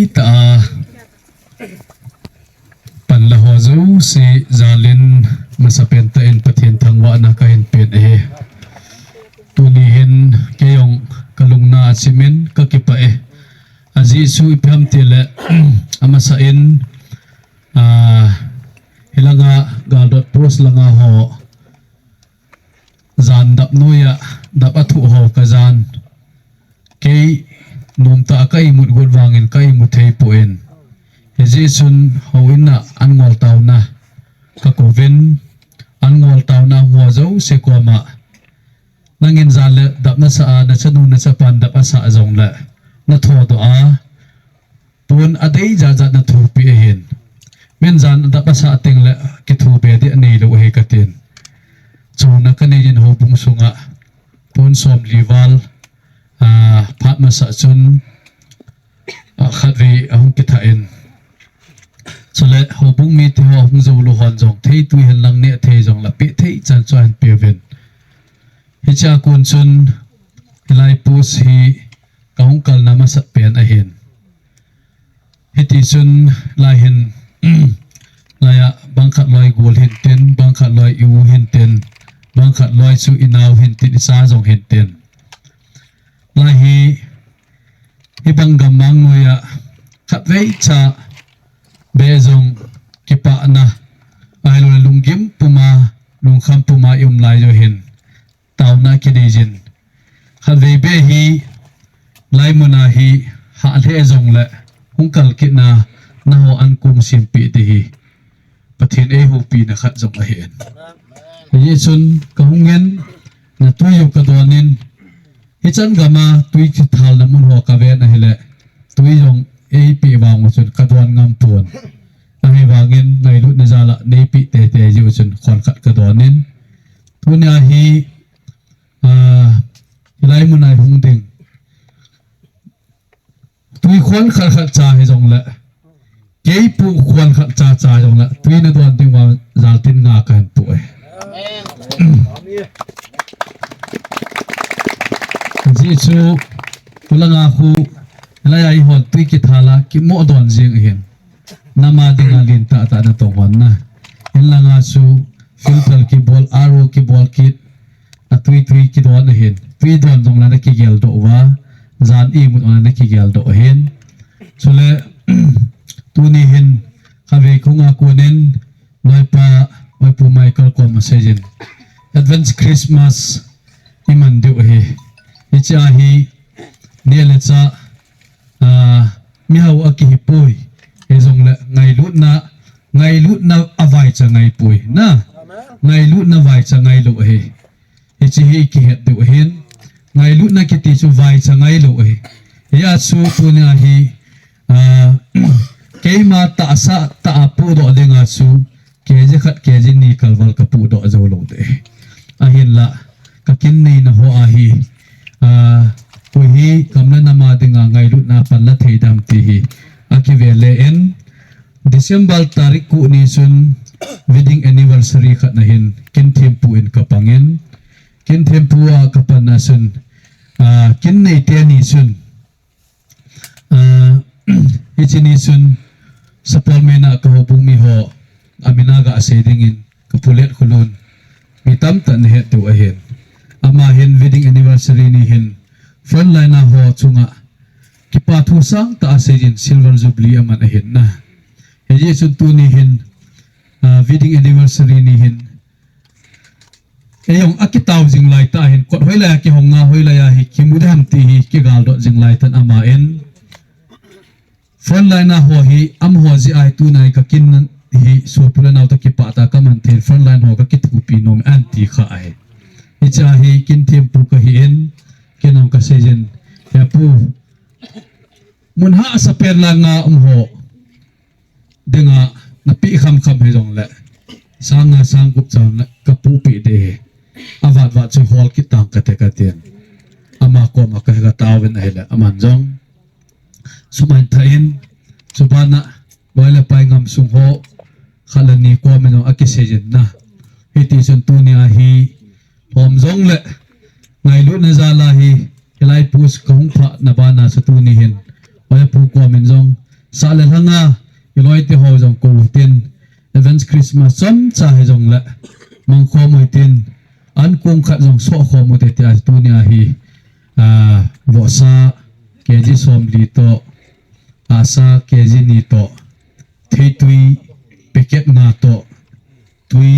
ta pan la ho zo si zalin masapen ta en pathin thangwa na ka hin pen tunihin kayong kalungna simen kakipa aji su ipam tele amasain hilanga galdot pros langa ho zan dap noya dap athu ho kazan kay numta kai mut god wangin kai muthei poen heji sun hoina angol tawna ka kovin angol tawna huwa zo se koma nangin zale dap na sa na chanu na sa pan dap asa azong la na tho do a pun adai jaja na thu pi hen men zan dap asa teng la ki thu be di nei lo he katin chuna kanejin ho bung sunga pun som liwal phat ma sa chun khatri ahung kithain chole ho bung mi te ho hung zo lo hon jong thei tu hen lang ne thei jong la pi thei chan chuan pi ven hicha kun chun hilai pus hi kahung kal nama sat pen ahen hiti chun lai hin laya bangkhat loi gol hin ten bangkhat loi u hin ten bangkhat loi chu inaw hin tin isa jong hin ten lai hi bangam mang noya khat vei cha bezong kipa na ailo lungim puma lungkham puma yum lai jo hin tawna kinejin khalvei be hi laimuna hi ha le zong le hungkal kitna na ho an kum simpi ti hi pathin hu pi na khat zong a hen ye chun ka hungen na tuyu ka donin hi chan gama tui ki thal na mun ho ka ve na hele tui jong pi wang chun ka don ngam pon ami wangin nai lut na jala nei pi te te ju chun khon khat ka donin tunia hi lai mun ai hung ding tui khon khal khal cha he jong la ke pu khon khal cha cha jong la tui na don ding wa zal tin nga kan pu ji chu kulanga hu lai ai hon tui ki thala ki mo don jing hen nama dinga lin ta ta na to wan na en langa chu filter ki bol aro ki bol kit atui tui ki don hen tui don jong la na ki gel do wa zan i mut on na ki gel do hen chule tuni hen khave khunga kunen noipa oipu michael ko message advance christmas iman du he icha hi nielecha miau aki hipoi e jong la ngai lut na avai cha ngai pui na ngai lut na vai cha ngai lo he ichi hi ki het du hen ngai lut na ki ti chu vai cha ngai lo he ya su punya hi keima ta sa ta pu do de nga su ke je khat ke je ni kalwal ka pu do zo lo de a hin la ka kin nei na ho a hi pui hi kamla na ma dinga ngai lut na pan la thei dam ti hi aki vele en December tarik ku ni sun wedding anniversary khat na hin kin thim pu in kapangin kin thim pu a kapan na sun kin nei te ni sun ichini sun sapal mena ka hobung mi ho aminaga asedingin kapulet khulun mitam tan he tu ahen ama hen wedding anniversary ni hen frontline na ho chunga kipa thu sang ta asejin silver jubilee aman ahen na heji sun tu ni hen wedding anniversary ni hen eyong akitaw jing lai ta hen kot hoila ki honga hoila ya hi kimudam ti hi ki gal do jing lai tan ama en frontline na ho hi am ho ji ai tu nai ka kin hi so pula naw ta ki pa ta ka man thil frontline ho ka ki thu pi nom anti kha ai icha hi kin them pu ka hi en kenam ka sejen ya pu mun ha sa per la nga ho denga na pi kham kham he jong la sang gup chang na ka pu pi de avat wa chu hol ki tang ka te ka ten ama ko ma ka ga tawen ai la aman jong suman thain subana boila pai ngam sung ho khalani ko meno akisejen na hiti sun tunia hi hom jong le ngai lu na zala hi hilai pus kong pha na bana sa tuni hin oya pu ko men jong sa le hanga iloi te ho jong ko tin events Christmas chom cha he jong la mang kho moi tin an kung khat jong so kho mu te ta tu nia hi bo sa keji som li to asa keji ni to thei tui packet nga to tui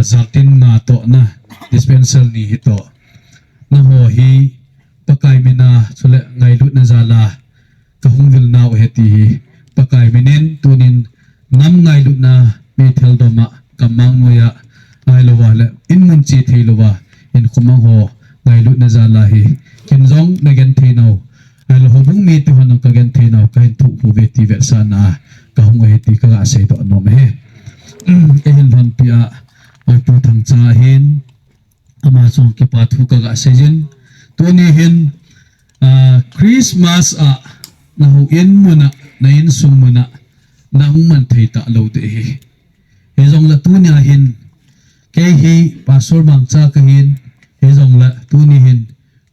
zartin nga to na dispensal ni hi to na ho hi pakai mina chule ngai lut na zala ka hungvil naw heti hi pakai minin tunin nam ngai lut na me thel doma kamang moya ai lowa le in mun chi thei lowa in khumang ho ngai lut na zala hi kin jong na gen thei naw ai lo hobung mi te hon ka gen thei naw ka hin thu pu ve ti ve sa na ka hung heti ka ga sei to no me he e hin hon pia ai pu thang cha hin ama chong ki pa thu ka ga sei jin tuni hin Christmas na hu in muna na in sum muna na hung man thei ta lo de hi he jong la tu nya hin ke hi pastor Mangcha ka hin he jong la tu ni hin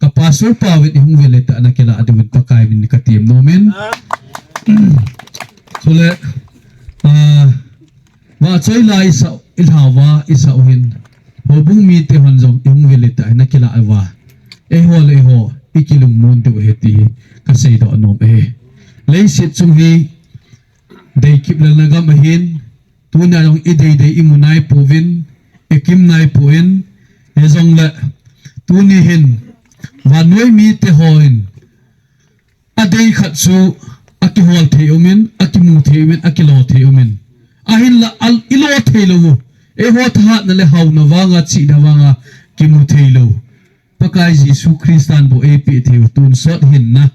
ka pastor pa wit hung vele ta na kila adwin pa kai min ka tim no men so le wa choi lai sa ilhawa isa uhin hobung mi te hon jong hung vele ta na kila awa e ho ikilung mon de heti ka sei do no be lei sit chung hi dei kip la na gam hin tu na jong i dei imunai povin ekim nai poin he jong la tu ni hin wa noi mi te hoin a dei khat su aki hol the umin aki mu the umin aki lo the umin a hin la al ilo the lo e ho tha na le hau na wanga chi na wanga ki mu the lo pakai Jesu Christan bo e pi the tun sot hin na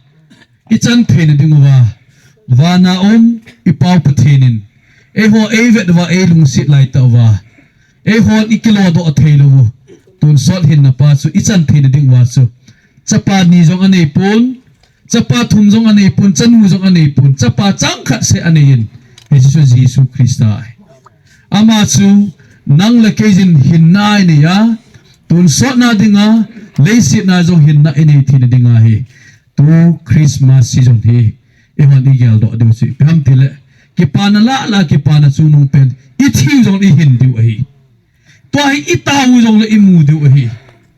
ichan the na dingwa wa na ipau pathenin e ho e vet wa e lung sit lai ta wa e ho ikilo do the lo tun sot hin na pa su ichan the na dingwa su chapa ni jong anei pun chapa thum jong anei pun chanu jong anei pun chapa chang khat se anein Jesu Christa ama chu nang la kejin hin nai ne ya tun sot na dinga leisit na jong hin na enei thina dinga hi tu Christmas season hi ewan igel do de si pam tile ki pana la ki pana chunung pen i thi jong i hin du hi to hi i ta u jong le i mu du hi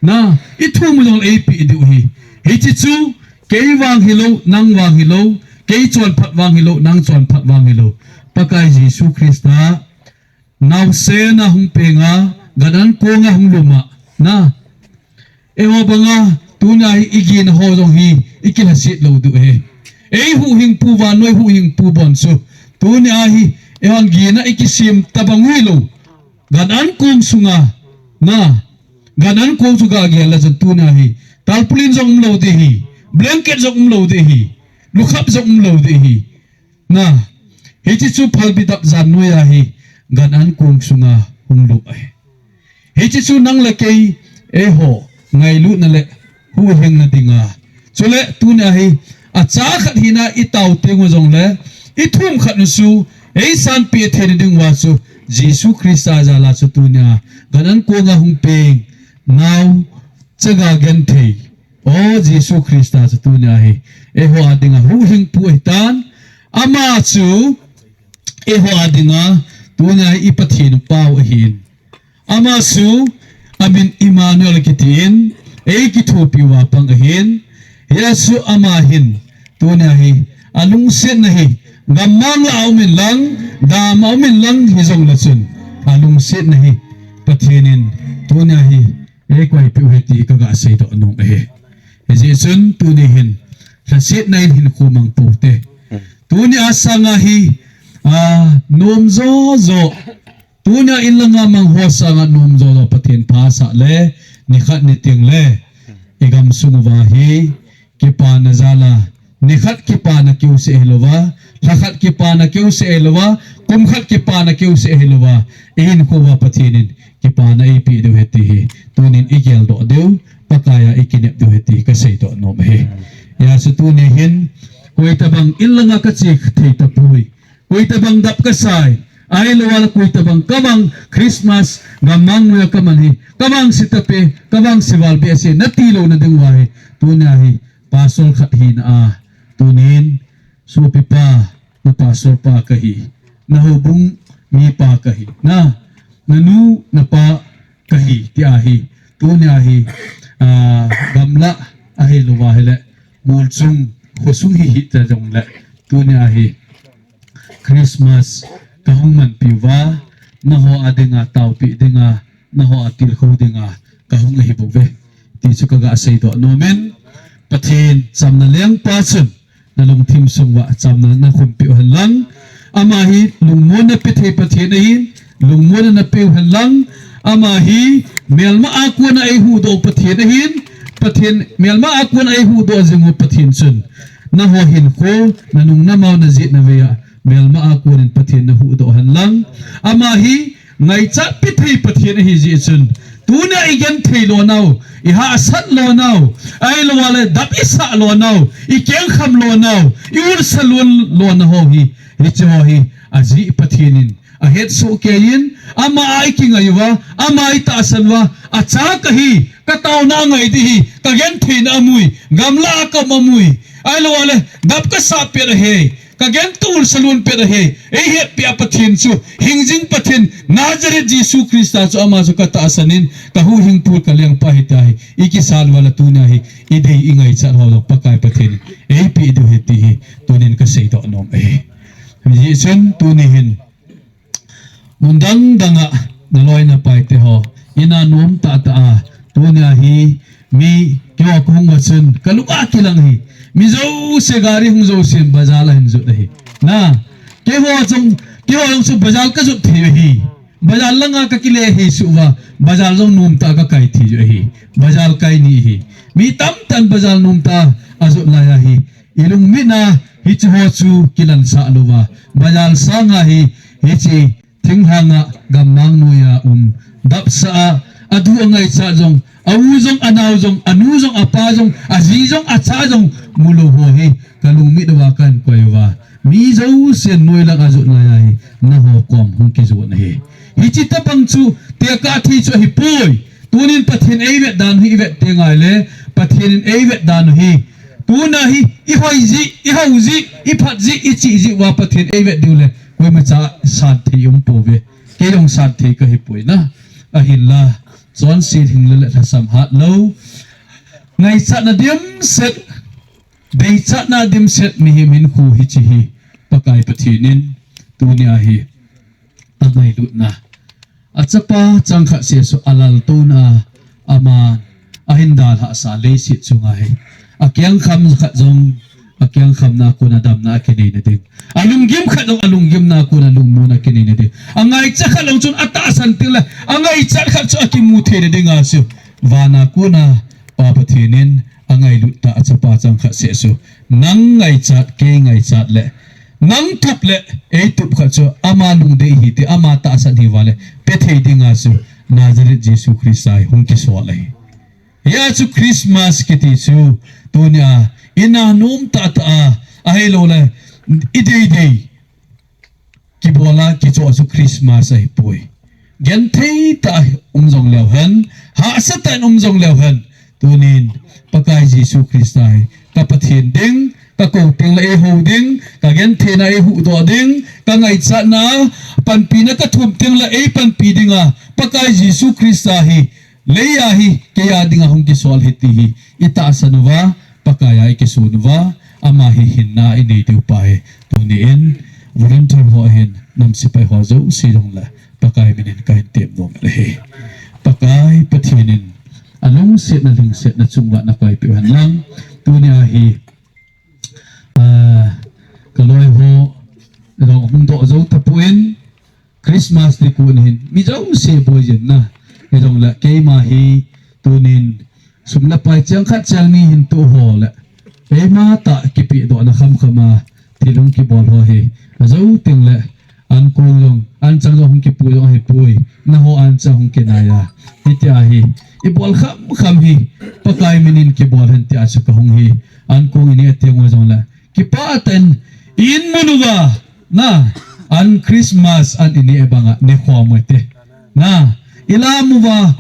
na i thu mu jong e pi du hi hi chi chu ke wang hilo nang wang hilo ke chon phat wang hilo nang chon phat wang hilo pakai Jesu Christa naw se na hung penga ganan ko nga hung luma na ewa banga tuna hi igin ho jong hi ikila sit lo du he ei hu hing pu wa noi hu hing pu bon su tuna hi ewan gina ikisim tabangui lo ganan kong sunga na ganan kong suga gela jan tuna hi talpulin jong lo de hi blanket jong lo de hi lukhap jong lo de hi na hi chi chu phal bidap jan noya hi ganan kong sunga hung lo ai hi chi chu nang la kei e ho ngai lu na le hu heng na dinga chole tu na hi a cha khat hina i tau te ngo jong le i thum khat nu su ei san pe the ni ding wa su Jesu Christa ja la su tu na ganan ko nga hung peng now chaga gen thei o Jesu Christa su tu na hi e ho adinga hu heng pu tan ama chu e ho adinga tu na i pathin pau hin ama su amin Emmanuel kitin ei ki thopi wa pang hin Yesu amahin tuna hi alung sen na hi gamang aumin lang da maumin lang hi jong la chun alung sen na hi Pathenin tuna hi ei kwai pi heti ka ga sei to no he he chun tuni hin sa set nai hin khumang pu te tuni asanga hi nom zo tuna ilanga mang hosa nga nom zo Pathen phasa le ni khat ni ting le igam sungwa hi kipa na zala ni khat kipa na kyu se helwa lakhat kipa na kyu se helwa kum khat kipa na kyu se helwa in ko wa Pathenin kipa na ipi do heti hi tunin igel do deu pakaya ikinep do heti ka sei to no he ya su tuni hin koi tabang ilanga ka chi thei ta pui koi tabang dap ka sai ai lawal koi tabang kamang Christmas gamang ya kamani kamang sitape kamang siwalbe ase natilo na dingwa he tuna hi pasol khat hin tunin supi pa na pastor pa kahi na hubung mi pa kahi na nanu na pa kahi ti ahi tu ni ahi gamla ahi luwa hele mulsung khosung hi ta jong la tu ni ahi Christmas kahung man piwa na ho adinga tau pi dinga na ho Tilkhou dinga kahung hi bove ti chu kaga sei do nomen pathin chamna leng pa chun na lung thim sungwa chamna na khumpi halang ama hi lungmo na pithe pathin hin lungmo na pe halang ama hi melma aku na ai hu do pathin hin pathin melma aku na ai hu do zingu pathin chun na ho hin ko na nung na mau na zit na veya melma aku nin pathin na hu do halang ama hi ngai chat pithe pathin hi ji chun tuna igen thei lo nau I ha sat lo nau ai lo wale dap isa lo nau I keng kham lo nau I ur salun lo na ho hi cho hi aji pathinin a het so ke yin ama ai ki ngaiwa ama ai ta sanwa acha ka hi ka taw na ngai di hi ka gen thei na mui gamla ka mamui ai lo wale dap ka sa pe he kagen tul salun pe rahe ei het pia pathin chu hingjing pathin Nazareth Jesu Christa chu ama chu kata asanin ka hu hing pul ka leng pa hitai iki sal wala tuna hi idei ingai cha ho pakai pathin ei pi du heti hi tunin ka sei do nom e ji chen tuni hin mundang danga naloi na pai te ho ina nom ta ta tunia hi mi kyo kong wachun kaluka kilang hi mizo se gari hung zo sem bazala hin zo dahi na ke ho jong su bazal ka zo the hi bazal langa ka kile hi suwa bazal jong num ta ka kai thi jo hi bazal kai ni hi mi tam tan bazal num ta azo la ya hi ilung mina hi chu ho chu kilan sa luwa bazal sanga hi chi thinghanga gamang nuya dap sa adu angai cha jong awuzong anawzong anuzong apazong azizong achazong mulo ho he kalung mi dawakan koiwa mi zo sen noila azut layai na ho kom hung ki zo na he hichita pangchu te ka thi chu hi poi tunin pathin eivet dan hi vet te ngai le pathin eivet dan hi tuna hi I hoizi I hauzi I phatzi I chi ji wa pathin eivet diule koi ma cha sat thi pove ke dong sat thi ka hi poi na ahilla John Seed Hingle at Hasam Hat Low. Ngay chat na dim set, day chat na dim set mihimin ku hichihi, pakay patinin, tuniahi, agay lut na. At sa pa, changka siya so alal to na ama ahindal ha sa lesit sungahi. Akyang kam katzong, akyang kam na ako na dam na akinay na din. Alunggim ka dong alunggim na ako na lungmo na kinay na din. Angay tsa ka lang chun ataasan tila. Angay tsa ka chun akimuti na din nga siyo. Vana ko na papathinin angay luta at sa pachang ka siya. Nang ngay chat kay ngay chat le. Nang tup le ay tup ka chun ama lungde ihiti ama taasan hiwale. Petay din nga siyo. Nazareth Jesu Christa hong kiswalay. Ya chu Christmas kiti siyo. Tunya inanom tataa ahay lola. Idei kibola kicho asu Christmas ay puy gentay ta umjong lewhan ha satan umjong lewhan tunin pakay Jesu Christa ay kapathin ding kakouting la eihung ding kagentay na ehu do ding kangaytsa na panpina katumting la e panpidinga pakay Jesu Christa hi leyahi kaya dinga hong kiswal hitihi itaasanuwa pakaya ikisunuwa amahi hinna initiw pahe tuniin volunteer ho ahen namsipay ho zo silong la pakay minin kain tiem vong lehe pakay pathinin along set na lingset na chungwa na kay piwan lang tuniahi kaloy ho rong hundo zo tapuin Christmas di kunin mi zo se boyen na rong la kay mahi tunin sumlapay chang khat chang ni hintu ho la Ei mata kipi do na kham khama tilung ki bol ho he azau tingle an kulung an chang do hung ki pu do he pui na ho an chang hung ki naya itia hi I bol kham hi pakai minin ki bol han ti asu ka hung hi an kung ini ate mo jong la ki paten in munuwa na an Christmas an ini ebanga ne kho mo te na ilamu wa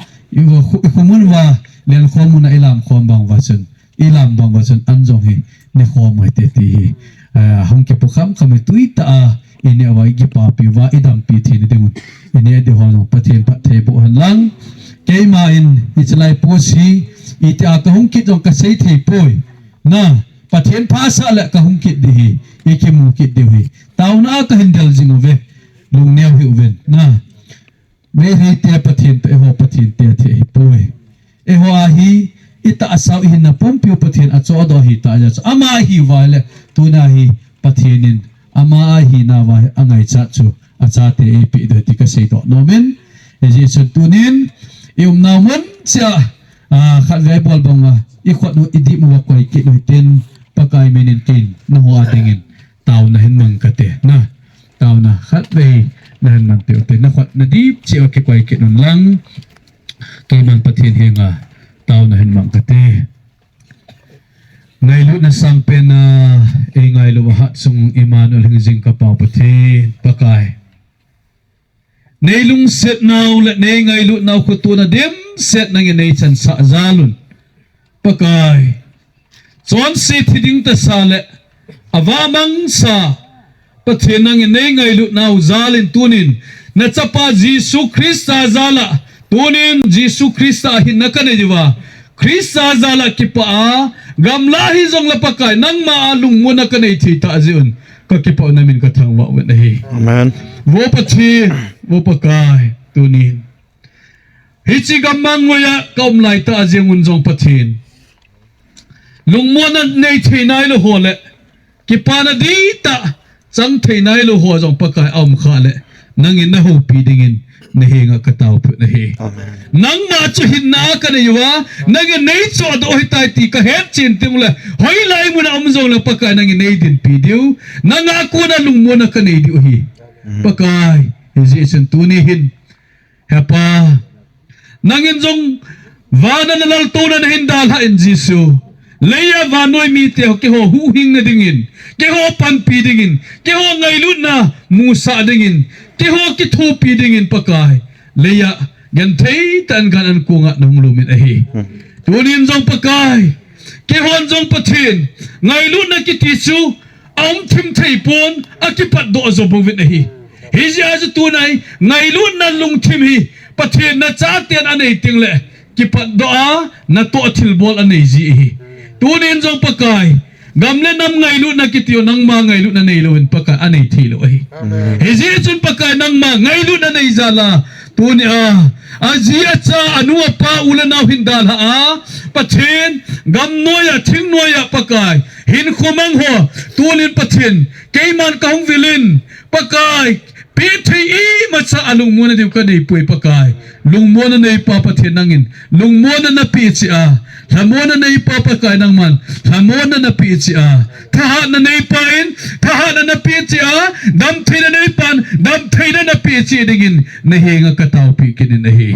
ikumunwa len kho mo na ilam kho bang wasun ilam bang wasun anjong hi ne kho mo te ti hong ke pokham kami tuita ini awai gi pa pi wa idam pi thi ni dingun ini de ho pathen pathe bo han lang ke ma in ichlai posi iti a ka hong ki jong ka sei thei poi na pathen phasa la ka hong ki de hi eke mu ki de hi tauna ka hindal jingove lung neu hi uven na me he te pathen pe ho pathen te the hi poi e ho a hi ita asaw hin na pompio pathen acho do hi ta ja ama hi wale tuna hi pathenin ama hi na wa angai cha chu acha te e pi de ti ka sei do nomen e ji chu tunin ium namun cha khat ve bol banga i khot no idi mo ko ki no ten pakai menin kin na ho adingin taw na hin mang ka te na taw na khat ve na hin mang te na khot na dip chi o ke ko ki non lang ke man pathen henga taw na hin mang ka te ngay lu na sang pen e ngay lu hat sung Emmanuel hingzing ka pau pathen pakai nei lung set naw le nei ngay lu naw ko tu na dem set nang nei chan sa zalun pakai chon si thiding ta sa le awamang sa pathen nang nei ngay lu naw zalin tunin na chapa Jesu Christa zala tunin Jesu Christa hin nakane jiwa Christa zala kipa gamla hi zong la pakai nang ma lung mo na kanai thi ta jiun ka kipa namin ka thang wa wa nahi amen wo pathi wo pakai tunin hichi gamang ya kaum lai ta jingun zong pathin lung mo na nei thi nai lo ho le kipa na di ta chang thei nai lo ho zong pakai am kha le nangin na ho pi dingin nahi nga kataw pu nahi amen nang ma chu hin na ka ne yuwa nang nei cho do hi tai ti ka het chin tim le hoi lai mu na amzong la pakai nang nei din pi diu nang a ko na lung mo na ka nei diu hi pakai hi jen tu ni hin hapa nang in jong wa na lal to na hin dal ha in Jesu leya wa noi mi te ke ho hu hing na dingin ke ho pan pi dingin ke ho ngai lu na musa dingin ke ho ki thu pi dingin pakai leya gan thei tan gan an kunga nong lumin ahi tunin jong pakai ke hon jong pathin ngai lu na ki ti chu am thim thei pon akipat do zo bovit ahi hi ja ju tunai ngai lu na lung thim hi pathin na cha ten anei tingle ki pat do a na to thil bol anei ji hi tunin jong pakai gamle nam ngai lu na kitio nang ma ngai lu na nei loin paka anei thilo ai he je chun paka nang ma ngai lu na nei zala tuni azia cha anu pa ulana hindal ha pathin gam noya thing noya pakai hin khomang ho tunin pathin keiman kahung vilin pakai Pithei macha alung mo na diu ka nei pui pakai lung mo na nei pa pathin nangin lung mo na pi chi a thamo na nei pa pakai nang man thamo na pi chi a tha na nei pa in tha na pi chi a dam thei na nei pan dam thei na pi chi dingin na henga ka tau pi kin na he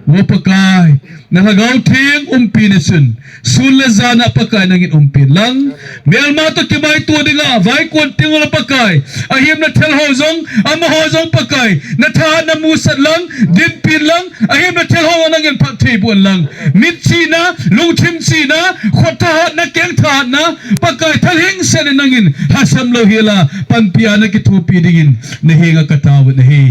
wo pakai na hagaw thing pi na sun le zana pakai nangin pi lang mel ma to kibai tu dinga vai kon tingol pakai ahim na thel ho zong am ho zong pakai na tha na musat lang din pin lang ahim na thel ho nangin pa thei bon lang mit chi na lung thim chi na khotha na keng tha na pakai thal hing sen nangin hasam lo hila pan pia na ki thu pi dingin na henga ka taw na he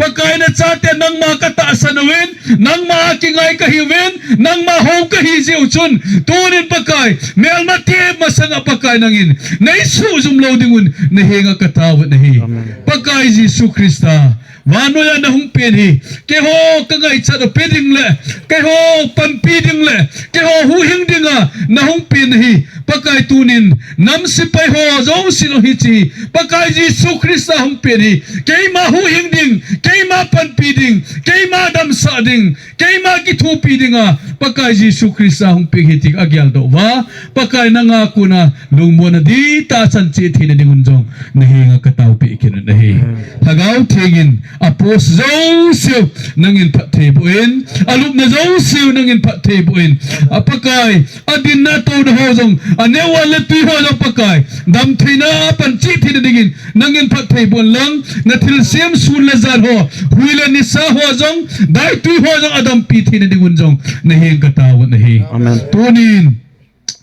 pakai na cha te nang ma ka ta sanawin nang ma ki ngai ka hiwin nang ma ho ka hi jiu chun tunin pakai mel ma te masanga pakai nangin nei su zum lo dingun na henga ka taw na he pakai Jesu Krista wano ya na hung pen hi ke ho ka ngai cha do peding le ke ho pan peding le ke ho hu hing dinga na hung pen hi pakai tunin nam sipai ho zong sino hi chi pakai Jesu Krista hung pen hi ke ma hu hing ding ke ma pan peding ke ma dam sa ding ke ma ki thu pedinga pakai Jesu Krista hung pen hi tik agyal do wa pakai na nga kuna lungmo na di ta chan chi thi na dingun jong na hinga ka taw pi kin na hi hagaw thingin apos zosiu nangin pathe buin alup na zosiu nangin pathe buin apakai adin na to na hozong anewa le pi hozong pakai dam thina pan chi thina dingin nangin pathe buin lang na thil sem sun la zar ho huila ni sa hozong dai tu hozong adam pi thina dingun jong na hing ka taw na hi amen tunin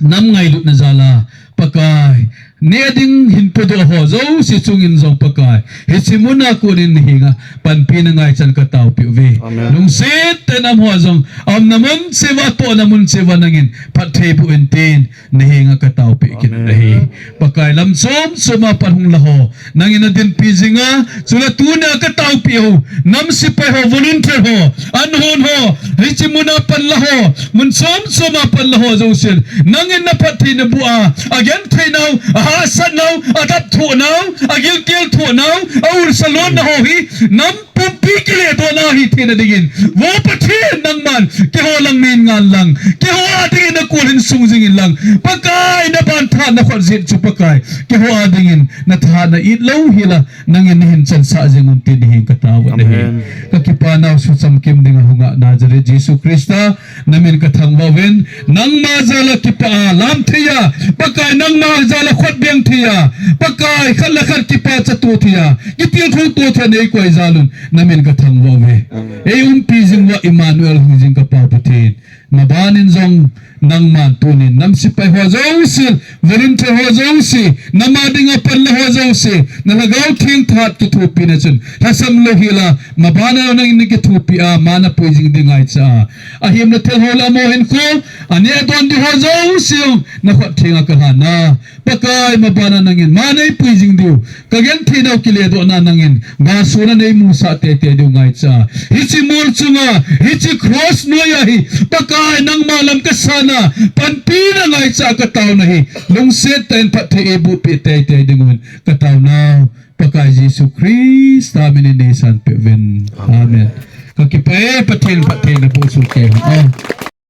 nam ngai lut na zala pakai ne ding hin podo ho zo si chungin zong pakai he simuna kunin hinga panpin ngai chan ka tau pi ve lung se tenam ho zong am namun sewa to namun sewa nangin pathe bu entin ne hinga ka tau pi kin rehi pakai lam som soma panhung laho nangin din pizinga sula tuna ka tau pi ho nam si pe ho volunteer ho anhon ho he simuna pan laho mun som soma pan laho zo sil nangin na pathe na bua again thainau hasan now atap thu now agil kel thu now aur salon na ho hi nam pumpi kile to na hi thina digin wo pathe nang man ke ho lang min ngan lang ke ho adingin na kulin sungjing lang pakai na ban tha na khot zit chu pakai ke ho adingin na tha na it lo hila nangin hin chan sa jingun tin hi ka tawa ne ka kipanaw su sam kim ding hunga nazare jesu krista namin ka thangwa wen nang ma jala kipa lam thiya pakai nang ma jala khot beng thia pakai khala khar kipa chatu thia kitil khu to tha nei koi zalun namin ka thangwa we e pijing wa Emmanuel hujing ka pa pathin mabanin zong nang man tunin nam si pai ho zo sil volunteer ho zo si namading apan la ho zo si nalagaw thing that ki thu pina chun hasam lo hila mabana nang ni ki thu pi a mana pijing dingai cha ahim na tel hola mo hin ko ani adon di ho zo si na khot thinga ka hana pakai mabana nangin manai pijing diu kagen thinaw kile do na nangin ga suna nei musa te te diu ngai cha hichi mur chunga hichi cross no ya hi pakai nang malam ka sana panpina ngai cha ka taw na hi lung set ten pathe ebu pi te te dingun ka taw na pakai Jesu Christ amin ni san pe ven amen ka kipai pathen na po su ke